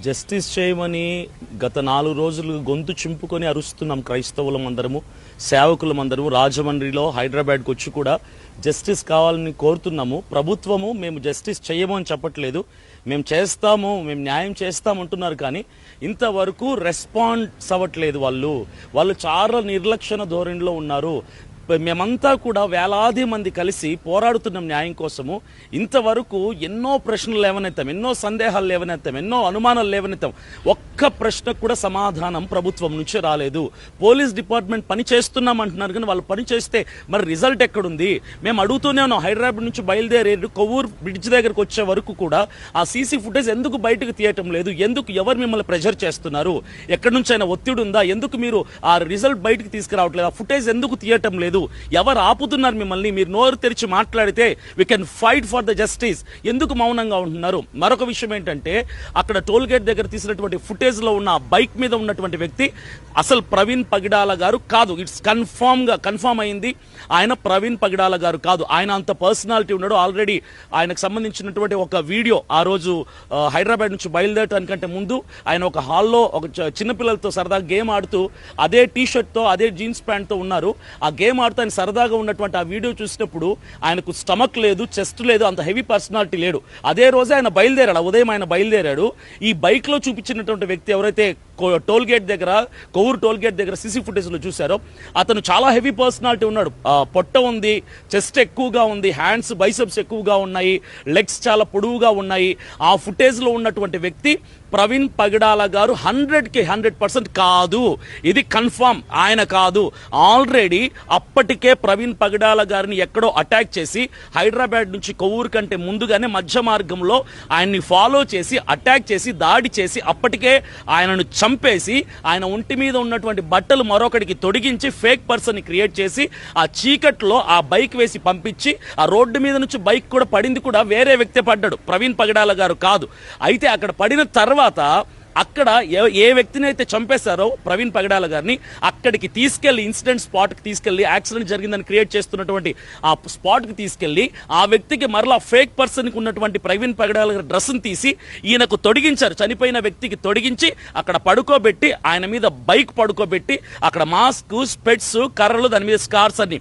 Justice చేయమని గత 4 రోజులు గొంతు చింపుకొని అరుస్తున్నాం క్రైస్తవులం అందరము, సేవకులం అందరము. రాజమండ్రిలో హైదరాబాద్కి వచ్చి కూడా జస్టిస్ కావాలని కోరుతున్నాము. ప్రభుత్వము మేము జస్టిస్ చేయము అని చెప్పట్లేదు, మేము చేస్తాము, మేము న్యాయం చేస్తామంటున్నారు. కానీ ఇంతవరకు రెస్పాన్స్ అవ్వట్లేదు. వాళ్ళు చాలా నిర్లక్ష్య ధోరణిలో ఉన్నారు. మేమంతా కూడా వేలాది మంది కలిసి పోరాడుతున్నాం న్యాయం కోసము. ఇంతవరకు ఎన్నో ప్రశ్నలు లేవనెత్తాం, ఎన్నో సందేహాలు లేవనెత్తాం, ఎన్నో అనుమానాలు లేవనెత్తాం. ఒక్క ప్రశ్నకు కూడా సమాధానం ప్రభుత్వం నుంచి రాలేదు. పోలీస్ డిపార్ట్మెంట్ పని చేస్తున్నాం అంటున్నారు, కానీ వాళ్ళు పని చేస్తే మరి రిజల్ట్ ఎక్కడుంది? మేము అడుగుతూనే ఉన్నాం. హైదరాబాద్ నుంచి బయలుదేరి కొవ్వూరు బ్రిడ్జ్ దగ్గరకు వచ్చే వరకు కూడా ఆ సీసీ ఫుటేజ్ ఎందుకు బయటకు తీయటం లేదు? ఎందుకు? ఎవరు మిమ్మల్ని ప్రెజర్ చేస్తున్నారు? ఎక్కడి నుంచి అయినా ఒత్తిడి ఉందా? ఎందుకు మీరు ఆ రిజల్ట్ బయటకు తీసుకురావట్లేదు? ఆ ఫుటేజ్ ఎందుకు తీయటం లేదు? ఎవరు ఆపుతున్నారు మిమ్మల్ని? మీరు నోరు తెరిచి మాట్లాడితే we can fight for the justice. ఎందుకు మౌనంగా ఉంటున్నారు? మరొక విషయం ఏంటంటే, అక్కడ టోల్ గేట్ దగ్గర తీసినటువంటి ఫుటేజ్ లో ఉన్న బైక్ మీద ఉన్నటువంటి వ్యక్తి అసలు ప్రవీణ్ పగిడాల గారు కాదు. ఇట్స్ కన్ఫర్మ్ అయింది, ఆయన ప్రవీణ్ పగిడాల గారు కాదు. ఆయన అంత పర్సనాలిటీ ఉన్నాడు. ఆల్రెడీ ఆయనకు సంబంధించినటువంటి ఒక వీడియో ఆ రోజు హైదరాబాద్ నుంచి బయలుదేరటానికంటే ముందు ఆయన ఒక హాల్లో ఒక చిన్నపిల్లలతో సరదాగా గేమ్ ఆడుతూ అదే టీ షర్ట్ తో అదే జీన్స్ ప్యాంట్ తో ఉన్నారు. ఆ గేమ్ ఆడుతూ ఆయన సరదాగా ఉన్నటువంటి ఆ వీడియో చూసినప్పుడు ఆయనకు స్టమక్ లేదు, చెస్ట్ లేదు, అంత హెవీ పర్సనాలిటీ లేడు. అదే రోజే ఆయన బయలుదేరాడు, ఉదయం ఆయన బయలుదేరాడు. ఈ బైక్ లో చూపించినటువంటి వ్యక్తి ఎవరైతే టోల్ గేట్ దగ్గర, కొవ్వూరు టోల్ గేట్ దగ్గర సీసీ ఫుటేజ్ లో చూశారో, అతను చాలా హెవీ పర్సనాలిటీ ఉన్నాడు. పొట్ట ఉంది, చెస్ట్ ఎక్కువగా ఉంది, హ్యాండ్స్ బైసెప్స్ ఎక్కువగా ఉన్నాయి, లెగ్స్ చాలా పొడవుగా ఉన్నాయి. ఆ ఫుటేజ్ లో ఉన్నటువంటి వ్యక్తి ప్రవీణ్ పగిడాల గారు 100% కాదు. ఇది కన్ఫర్మ్, ఆయన కాదు. ఆల్రెడీ అప్పటికే ప్రవీణ్ పగిడాల గారిని ఎక్కడో అటాక్ చేసి హైదరాబాద్ నుంచి కొవ్వూరు కంటే ముందుగానే మధ్య మార్గంలో ఆయన్ని ఫాలో చేసి అటాక్ చేసి దాడి చేసి అప్పటికే ఆయనను చంపేసి ఆయన ఒంటి మీద ఉన్నటువంటి బట్టలు మరొకడికి తొడిగించి ఫేక్ పర్సన్ ని క్రియేట్ చేసి ఆ చీకట్లో ఆ బైక్ వేసి పంపించి ఆ రోడ్డు మీద నుంచి బైక్ కూడా పడింది కూడా వేరే వ్యక్తి పడ్డాడు, ప్రవీణ్ పగిడాల గారు కాదు. అయితే అక్కడ పడిన తర్వాత అక్కడ ఏ వ్యక్తిని అయితే చంపేశారో ప్రవీణ్ పగిడాల గారిని అక్కడికి తీసుకెళ్లి ఇన్సిడెంట్ స్పాట్ కి తీసుకెళ్లి యాక్సిడెంట్ జరిగిందని క్రియేట్ చేస్తున్నటువంటి ఆ స్పాట్ కి తీసుకెళ్లి ఆ వ్యక్తికి మరలా ఫేక్ పర్సన్ కి ఉన్నటువంటి ప్రవీణ్ పగిడాల గారి డ్రెస్ ని తీసి ఈయనకు తొడిగించారు. చనిపోయిన వ్యక్తికి తొడిగించి అక్కడ పడుకోబెట్టి ఆయన మీద బైక్ పడుకోబెట్టి అక్కడ మాస్క్, స్పెట్స్, కర్రలు, దాని మీద స్కార్స్ అన్ని